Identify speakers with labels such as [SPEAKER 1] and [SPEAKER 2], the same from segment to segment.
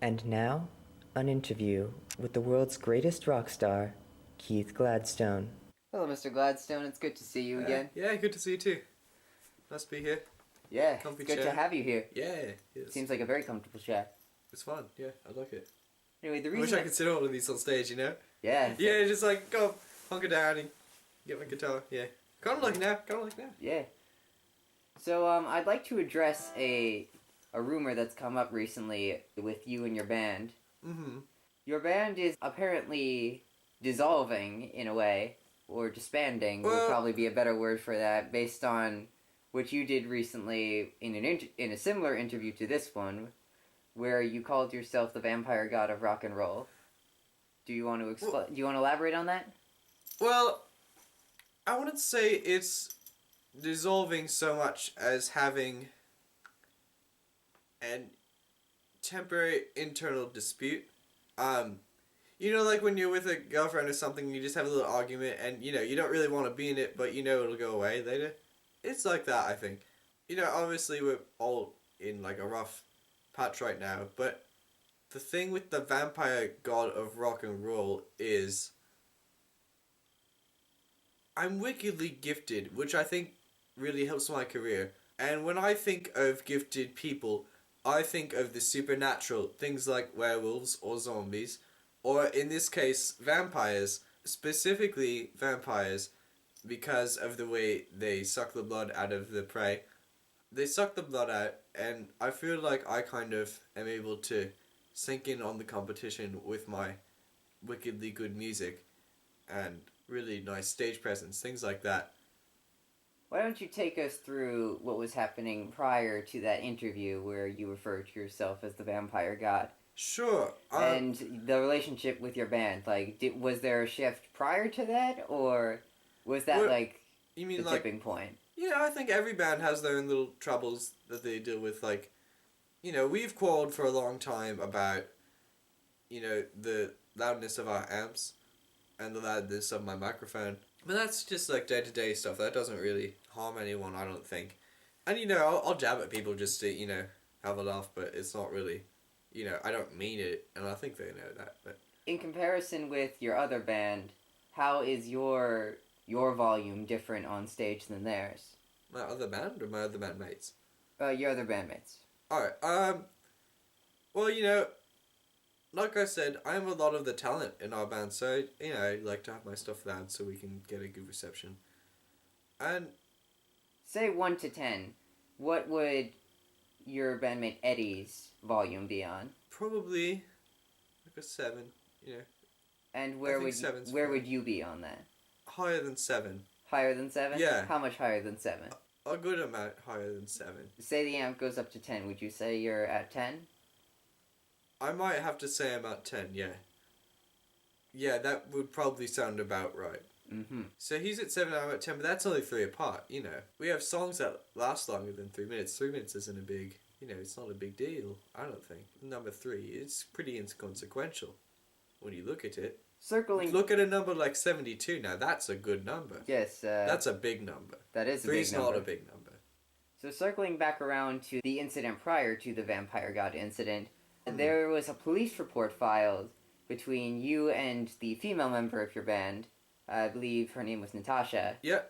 [SPEAKER 1] And now, an interview with the world's greatest rock star, Keith Gladstone.
[SPEAKER 2] Hello, Mr. Gladstone. It's good to see you again.
[SPEAKER 3] Yeah, good to see you too. Nice to be here.
[SPEAKER 2] Yeah,
[SPEAKER 3] Comfy
[SPEAKER 2] it's good to
[SPEAKER 3] chair.
[SPEAKER 2] have you here.
[SPEAKER 3] Yeah, yes.
[SPEAKER 2] Seems like a very comfortable chair.
[SPEAKER 3] It's fun. Yeah, I like it.
[SPEAKER 2] Anyway, the
[SPEAKER 3] I wish
[SPEAKER 2] reason
[SPEAKER 3] I could sit all of these on stage, you know?
[SPEAKER 2] Yeah.
[SPEAKER 3] Yeah, just like go hunker down and get my guitar. Yeah. Kind of like now.
[SPEAKER 2] Yeah. So, I'd like to address a rumor that's come up recently with you and your band.
[SPEAKER 3] Mm-hmm.
[SPEAKER 2] Your band is apparently dissolving in a way, or disbanding would
[SPEAKER 3] Well-
[SPEAKER 2] probably be a better word for that, based on what you did recently in in a similar interview to this one, where you called yourself the vampire god of rock and roll. Do you want to do you want to elaborate on that?
[SPEAKER 3] Well, I wouldn't say it's dissolving so much as having an temporary internal dispute. You know, like when you're with a girlfriend or something, you just have a little argument and, you know, you don't really want to be in it, but you know it'll go away later. It's like that, I think. You know, obviously we're all in like a rough patch right now, but the thing with the vampire god of rock and roll is I'm wickedly gifted, which I think really helps my career. And when I think of gifted people, I think of the supernatural, things like werewolves or zombies, or in this case, vampires, specifically vampires, because of the way they suck the blood out of the prey. They suck the blood out, and I feel like I kind of am able to sink in on the competition with my wickedly good music and really nice stage presence, things like that.
[SPEAKER 2] Why don't you take us through what was happening prior to that interview where you referred to yourself as the vampire god?
[SPEAKER 3] Sure.
[SPEAKER 2] And the relationship with your band, like, was there a shift prior to that, or was that,
[SPEAKER 3] Well,
[SPEAKER 2] like,
[SPEAKER 3] You mean
[SPEAKER 2] the
[SPEAKER 3] like,
[SPEAKER 2] tipping point?
[SPEAKER 3] you know, I think every band has their own little troubles that they deal with. Like, you know, we've quarreled for a long time about, you know, the loudness of our amps and the loudness of my microphone. But that's just like day-to-day stuff. That doesn't really harm anyone, I don't think. And, you know, I'll jab at people just to, you know, have a laugh, but it's not really, you know, I don't mean it, and I think they know that, but...
[SPEAKER 2] In comparison with your other band, how is your volume different on stage than theirs?
[SPEAKER 3] My other band or my other bandmates?
[SPEAKER 2] Your other bandmates.
[SPEAKER 3] Alright, well, you know, like I said, I am a lot of the talent in our band, so, you know, I like to have my stuff loud so we can get a good reception. And...
[SPEAKER 2] Say 1 to 10. What would your bandmate Eddie's volume be on?
[SPEAKER 3] probably like a 7, you know.
[SPEAKER 2] And where would you be on that?
[SPEAKER 3] Higher than 7.
[SPEAKER 2] Higher than 7?
[SPEAKER 3] Yeah.
[SPEAKER 2] How much higher than 7?
[SPEAKER 3] A good amount higher than 7.
[SPEAKER 2] Say the amp goes up to 10, would you say you're at 10?
[SPEAKER 3] I might have to say I'm at 10, yeah. Yeah, that would probably sound about right.
[SPEAKER 2] Mm-hmm.
[SPEAKER 3] So he's at 7 and I'm at 10, but that's only 3 apart, you know. We have songs that last longer than 3 minutes. 3 minutes isn't a big, you know, it's not a big deal, I don't think. Number 3, it's pretty inconsequential when you look at it.
[SPEAKER 2] Circling...
[SPEAKER 3] Look at a number like 72 now, that's a good number.
[SPEAKER 2] Yes,
[SPEAKER 3] That's a big number.
[SPEAKER 2] that is a big
[SPEAKER 3] 3's
[SPEAKER 2] number.
[SPEAKER 3] not a big number.
[SPEAKER 2] So circling back around to the incident prior to the Vampire God incident, there was a police report filed between you and the female member of your band. I believe her name was Natasha.
[SPEAKER 3] Yeah,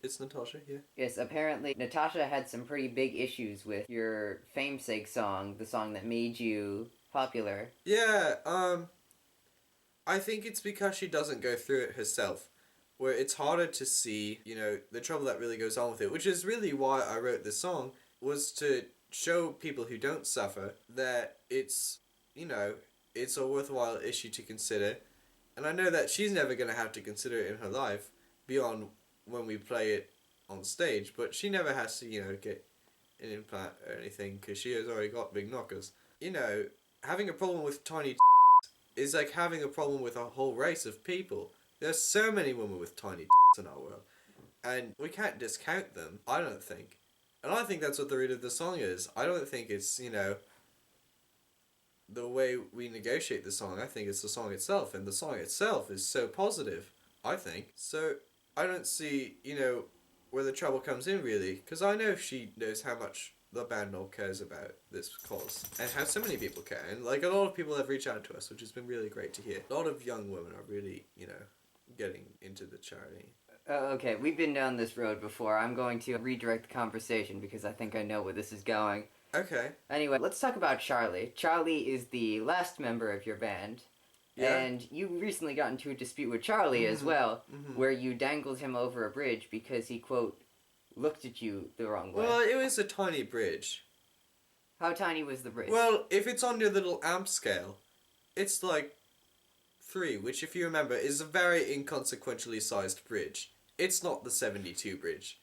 [SPEAKER 3] it's Natasha, yeah.
[SPEAKER 2] Yes, apparently Natasha had some pretty big issues with your famesake song, the song that made you popular.
[SPEAKER 3] Yeah, I think it's because she doesn't go through it herself, where it's harder to see, you know, the trouble that really goes on with it, which is really why I wrote this song, was to show people who don't suffer that it's, you know, it's a worthwhile issue to consider. And I know that she's never going to have to consider it in her life beyond when we play it on stage, but she never has to, you know, get an implant or anything because she has already got big knockers. You know, having a problem with tiny is like having a problem with a whole race of people. There's so many women with tiny in our world, and we can't discount them, I don't think. And I think that's what the root of the song is. I don't think it's, you know, the way we negotiate the song. I think it's the song itself, and the song itself is so positive, I think. So I don't see, you know, where the trouble comes in, really, because I know she knows how much the band all cares about this cause and how so many people care. And like a lot of people have reached out to us, which has been really great to hear. A lot of young women are really, getting into the charity.
[SPEAKER 2] Okay, we've been down this road before. I'm going to redirect the conversation because I think I know where this is going.
[SPEAKER 3] Okay.
[SPEAKER 2] Anyway, let's talk about Charlie. Charlie is the last member of your band.
[SPEAKER 3] Yeah.
[SPEAKER 2] And you recently got into a dispute with Charlie as well, where you dangled him over a bridge because he, quote, looked at you the wrong way.
[SPEAKER 3] Well, it was a tiny bridge.
[SPEAKER 2] How tiny was the bridge?
[SPEAKER 3] Well, if it's on your little amp scale, it's like 3, which if you remember is a very inconsequentially sized bridge. It's not the 72 bridge.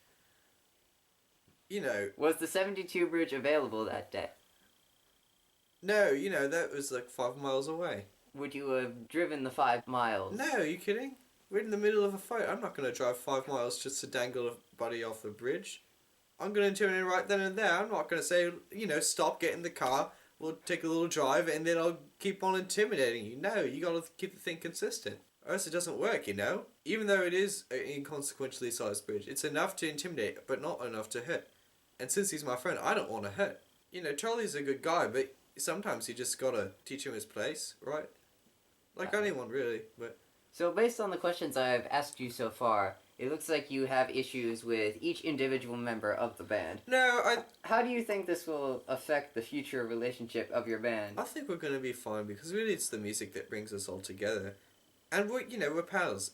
[SPEAKER 2] Was the 72 bridge available that day?
[SPEAKER 3] No, that was like 5 miles away.
[SPEAKER 2] Would you have driven the 5 miles?
[SPEAKER 3] No, are you kidding? We're in the middle of a fight. I'm not going to drive 5 miles just to dangle a buddy off the bridge. I'm going to turn in right then and there. I'm not going to say, stop, get in the car, we'll take a little drive, and then I'll keep on intimidating you. No, you got to keep the thing consistent. Or else it doesn't work, Even though it is an inconsequentially sized bridge, it's enough to intimidate, but not enough to hurt. And since he's my friend, I don't want to hurt. Charlie's a good guy, but sometimes you just got to teach him his place, right? Like anyone, really, but...
[SPEAKER 2] So based on the questions I've asked you so far, it looks like you have issues with each individual member of the band.
[SPEAKER 3] No,
[SPEAKER 2] How do you think this will affect the future relationship of your band?
[SPEAKER 3] I think we're going to be fine, because really it's the music that brings us all together. And we're pals.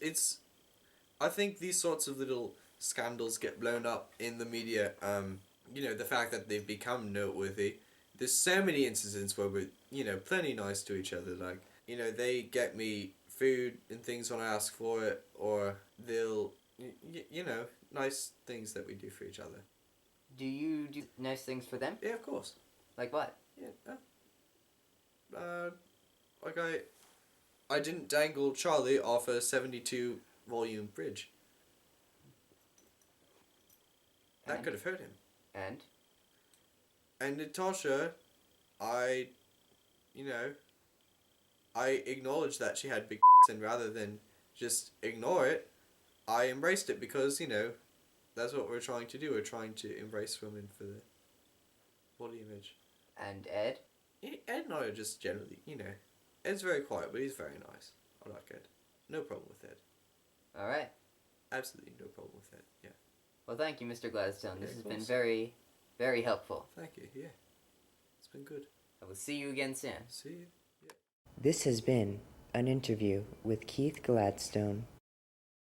[SPEAKER 3] I think these sorts of little scandals get blown up in the media, the fact that they've become noteworthy. There's so many instances where we're, plenty nice to each other, like... they get me food and things when I ask for it, or they'll, nice things that we do for each other.
[SPEAKER 2] Do you do nice things for them?
[SPEAKER 3] Yeah, of course.
[SPEAKER 2] Like what?
[SPEAKER 3] Yeah. Like I didn't dangle Charlie off a 72 volume bridge. That could have hurt him. And Natasha, I acknowledged that she had big and rather than just ignore it, I embraced it because, that's what we're trying to do. We're trying to embrace women for the body image.
[SPEAKER 2] And Ed?
[SPEAKER 3] Yeah, Ed and I are just generally, Ed's very quiet, but he's very nice. I like Ed. No problem with Ed.
[SPEAKER 2] Alright.
[SPEAKER 3] Absolutely no problem with Ed, yeah.
[SPEAKER 2] Well, thank you, Mr. Gladstone. This has
[SPEAKER 3] course.
[SPEAKER 2] been very, very helpful.
[SPEAKER 3] Thank you, yeah. It's been good.
[SPEAKER 2] I will see you again soon.
[SPEAKER 3] See you.
[SPEAKER 1] This has been an interview with Keith Gladstone.